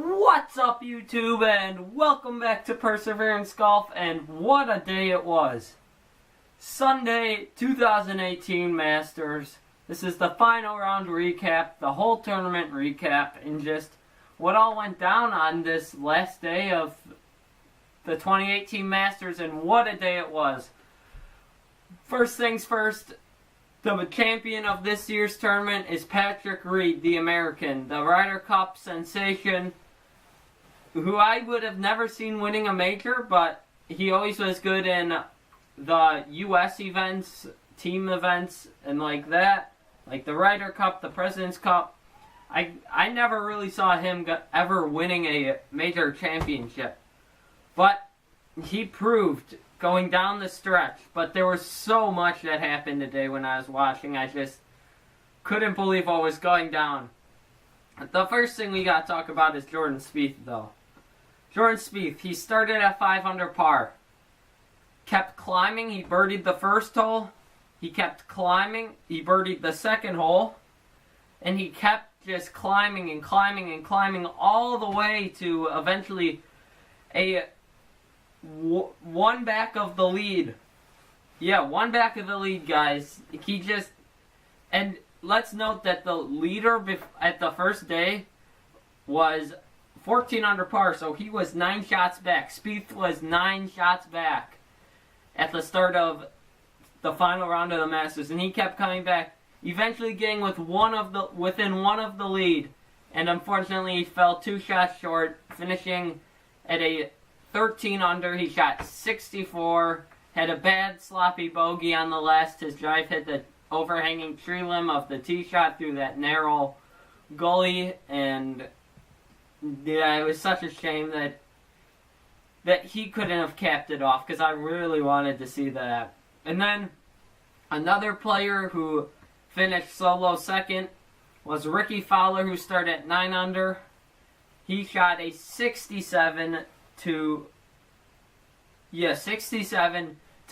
What's up, YouTube, and welcome back to Perseverance Golf, and what a day it was. Sunday, 2018 Masters. This is the final round recap, the whole tournament recap, and just what all went down on this last day of the 2018 Masters, and what a day it was. First things first, the champion of this year's tournament is Patrick Reed, the American, the Ryder Cup sensation, who I would have never seen winning a major, but he always was good in the U.S. events, team events, and like that. Like the Ryder Cup, the President's Cup. I never really saw him ever winning a major championship. But he proved going down the stretch. But there was so much that happened today when I was watching. I just couldn't believe what was going down. The first thing we got to talk about is Jordan Spieth, though. Jordan Spieth, he started at 5 under par. Kept climbing, he birdied the first hole. He kept climbing, he birdied the second hole. And he kept just climbing and climbing and climbing all the way to eventually one back of the lead. Yeah, one back of the lead, guys. And let's note that the leader at the first day was 14 under par, so he was 9 shots back. Spieth was 9 shots back at the start of the final round of the Masters, and he kept coming back, eventually getting within one of the lead, and unfortunately he fell 2 shots short, finishing at a 13 under. He shot 64, had a bad sloppy bogey on the last. His drive hit the overhanging tree limb of the tee shot through that narrow gully, and yeah, it was such a shame that he couldn't have capped it off, because I really wanted to see that. And then another player who finished solo second was Rickie Fowler, who started at 9 under. He shot a 67 to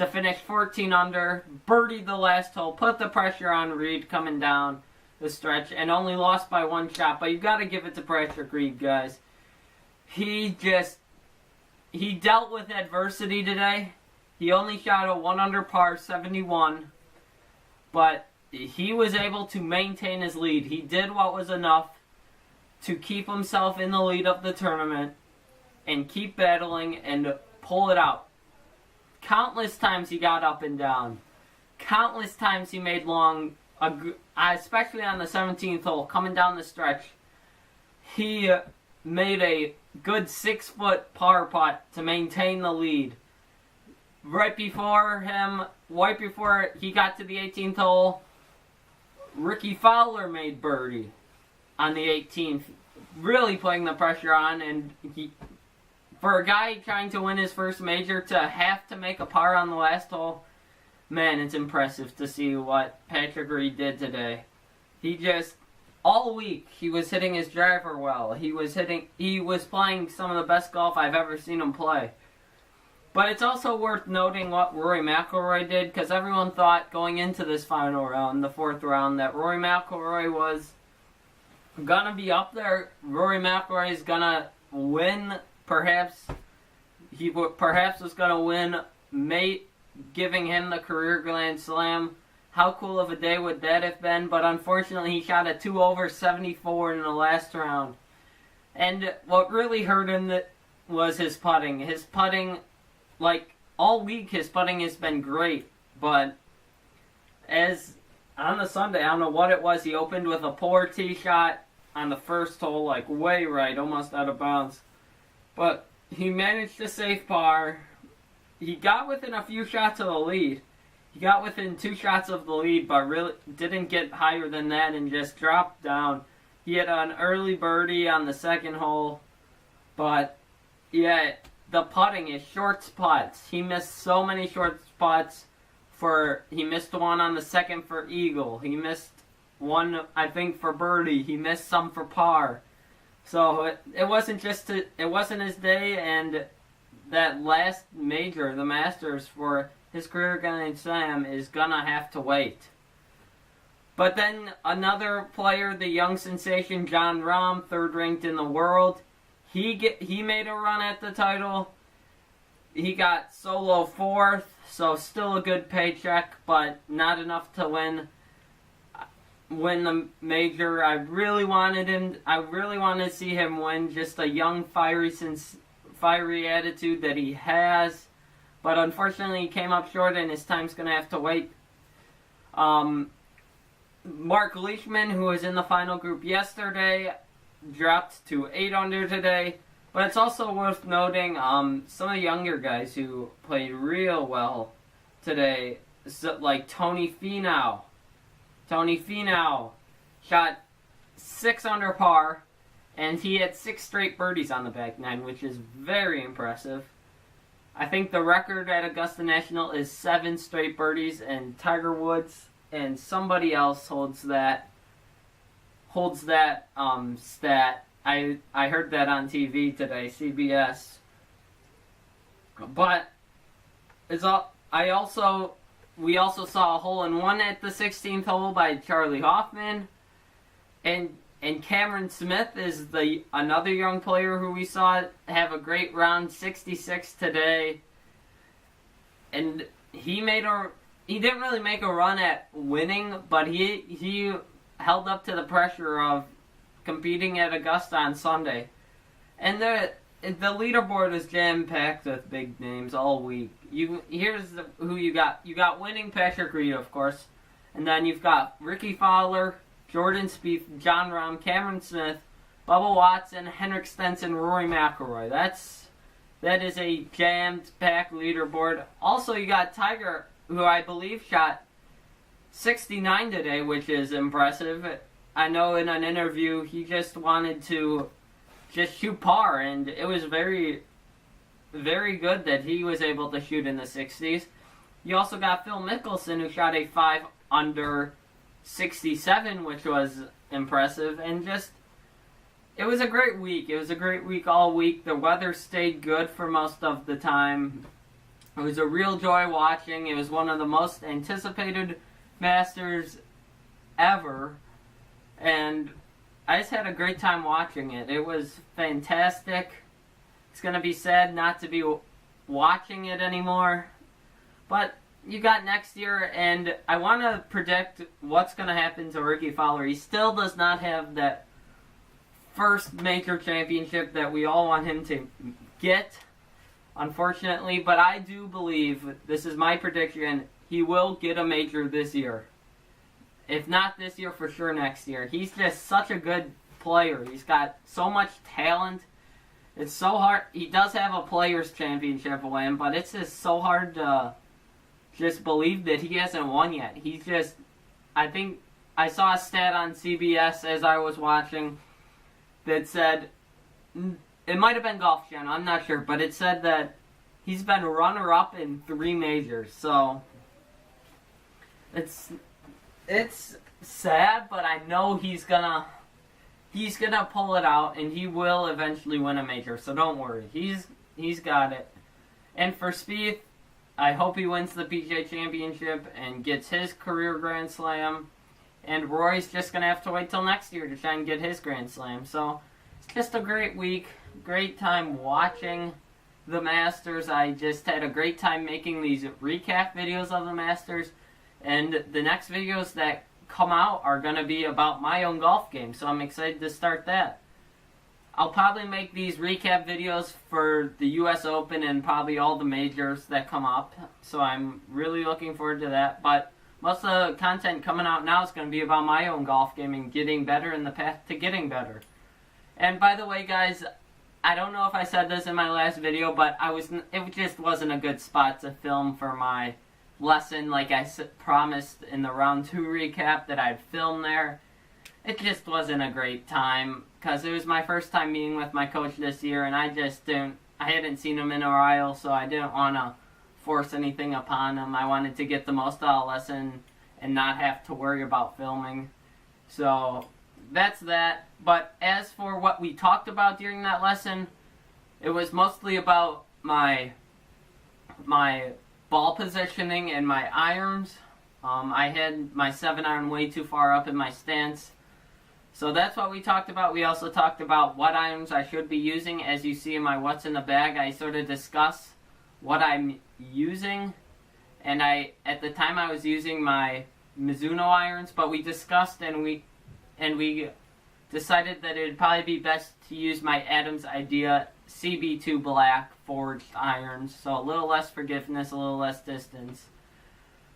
finish 14 under, birdied the last hole, put the pressure on Reed coming down the stretch, and only lost by 1 shot. But you got to give it to Patrick Reed, guys. He dealt with adversity today. He only shot a 1 under par 71, but he was able to maintain his lead. He did what was enough to keep himself in the lead of the tournament and keep battling and pull it out. Countless times he got up and down. Countless times he made long, especially on the 17th hole, coming down the stretch. He made a good 6-foot par putt to maintain the lead. Right before he got to the 18th hole, Rickie Fowler made birdie on the 18th, really putting the pressure on, and for a guy trying to win his first major to have to make a par on the last hole, man, it's impressive to see what Patrick Reed did today. All week, he was hitting his driver well. He was playing some of the best golf I've ever seen him play. But it's also worth noting what Rory McIlroy did, because everyone thought going into this final round, the 4th round, that Rory McIlroy was gonna be up there. Rory McIlroy is gonna win. Perhaps was gonna win, giving him the career Grand Slam. How cool of a day would that have been? But unfortunately, he shot a 2 over 74 in the last round. And what really hurt him was his putting. His putting, like all week, his putting has been great. But as on the Sunday, I don't know what it was. He opened with a poor tee shot on the first hole, like way right, almost out of bounds. But he managed to save par. He got within a few shots of the lead. He got within 2 shots of the lead, but really didn't get higher than that and just dropped down. He had an early birdie on the 2nd hole. But, yeah, the putting is short putts. He missed so many short putts. He missed one on the 2nd for eagle. He missed one, I think, for birdie. He missed some for par. So it wasn't his day, and that last major, the Masters, for his career Grand Slam is gonna have to wait. But then another player, the young sensation Jon Rahm, 3rd ranked in the world, he made a run at the title. He got solo 4th, so still a good paycheck, but not enough to win the major. I really wanted to see him win. Just a young, fiery attitude that he has. But unfortunately, he came up short, and his time's going to have to wait. Mark Leishman, who was in the final group yesterday, dropped to 8 under today. But it's also worth noting some of the younger guys who played real well today, like Tony Finau. Tony Finau shot 6 under par, and he had 6 straight birdies on the back nine, which is very impressive. I think the record at Augusta National is 7 straight birdies, and Tiger Woods and somebody else holds that stat. I heard that on TV today, CBS. But we also saw a hole-in-one at the 16th hole by Charlie Hoffman, and Cameron Smith is another young player who we saw have a great round, 66 today, and he didn't really make a run at winning, but he held up to the pressure of competing at Augusta on Sunday. And the leaderboard is jam-packed with big names all week. Here's who you got. You got winning Patrick Reed, of course. And then you've got Ricky Fowler, Jordan Spieth, Jon Rahm, Cameron Smith, Bubba Watson, Henrik Stenson, Rory McIlroy. That is a jammed-packed leaderboard. Also, you got Tiger, who I believe shot 69 today, which is impressive. I know in an interview he just wanted to just shoot par, and it was very, very good that he was able to shoot in the 60s. You also got Phil Mickelson, who shot a 5 under 67, which was impressive, and it was a great week. It was a great week all week. The weather stayed good for most of the time. It was a real joy watching. It was one of the most anticipated Masters ever. And I just had a great time watching it. It was fantastic. It's going to be sad not to be watching it anymore. But you got next year, and I want to predict what's going to happen to Ricky Fowler. He still does not have that first major championship that we all want him to get, unfortunately. But I do believe, this is my prediction, he will get a major this year. If not this year, for sure next year. He's just such a good player. He's got so much talent. It's so hard. He does have a Players' Championship win, but it's just so hard to just believe that he hasn't won yet. He's just, I think, I saw a stat on CBS as I was watching that said, it might have been Golf Channel, I'm not sure, but it said that he's been runner-up in 3 majors. So, it's sad, but I know he's gonna pull it out, and he will eventually win a major. So don't worry, he's got it. And for Spieth, I hope he wins the PGA Championship and gets his career Grand Slam. And Rory's just gonna have to wait till next year to try and get his Grand Slam. So it's just a great week, great time watching the Masters. I just had a great time making these recap videos of the Masters. And the next videos that come out are going to be about my own golf game, so I'm excited to start that. I'll probably make these recap videos for the U.S. Open and probably all the majors that come up, so I'm really looking forward to that. But most of the content coming out now is going to be about my own golf game and getting better in the path to getting better. And by the way, guys, I don't know if I said this in my last video, but it just wasn't a good spot to film for my lesson like I promised in the round 2 recap that I'd film there. It just wasn't a great time because it was my first time meeting with my coach this year, and I hadn't seen him in a while, so I didn't want to force anything upon him. I wanted to get the most out of the lesson and not have to worry about filming. So that's that. But as for what we talked about during that lesson, it was mostly about my ball positioning and my irons. I had my 7-iron way too far up in my stance. So that's what we talked about. We also talked about what items I should be using. As you see in my what's in the bag, I sort of discuss what I'm using. And at the time I was using my Mizuno irons, but we discussed and we decided that it would probably be best to use my Adams Idea CB2 Black forged irons. So a little less forgiveness, a little less distance.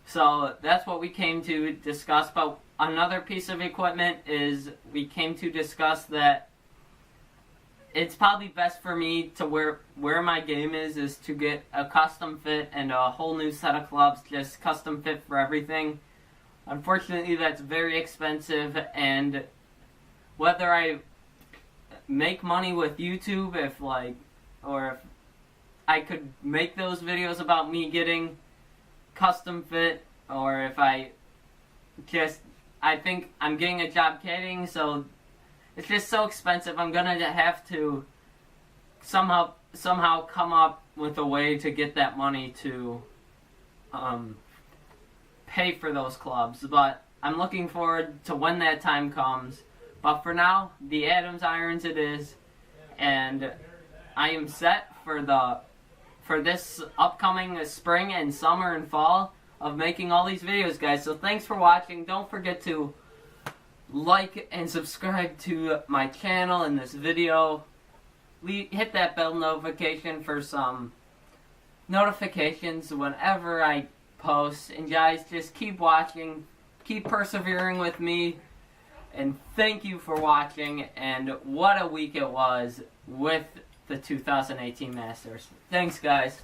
So that's what we came to discuss. But another piece of equipment is we came to discuss that it's probably best for me to where my game is to get a custom fit and a whole new set of clubs, just custom fit for everything. Unfortunately, that's very expensive, and whether I make money with YouTube, or if I could make those videos about me getting custom fit, or if I think I'm getting a job caddying, so it's just so expensive. I'm gonna have to somehow come up with a way to get that money to pay for those clubs. But I'm looking forward to when that time comes. But for now, the Adams irons it is, and I am set for this upcoming spring and summer and fall of making all these videos, guys. So thanks for watching. Don't forget to like and subscribe to my channel and this video. Hit that bell notification for some notifications whenever I post. And guys, just keep watching, keep persevering with me, and thank you for watching. And what a week it was with the 2018 Masters. Thanks, guys.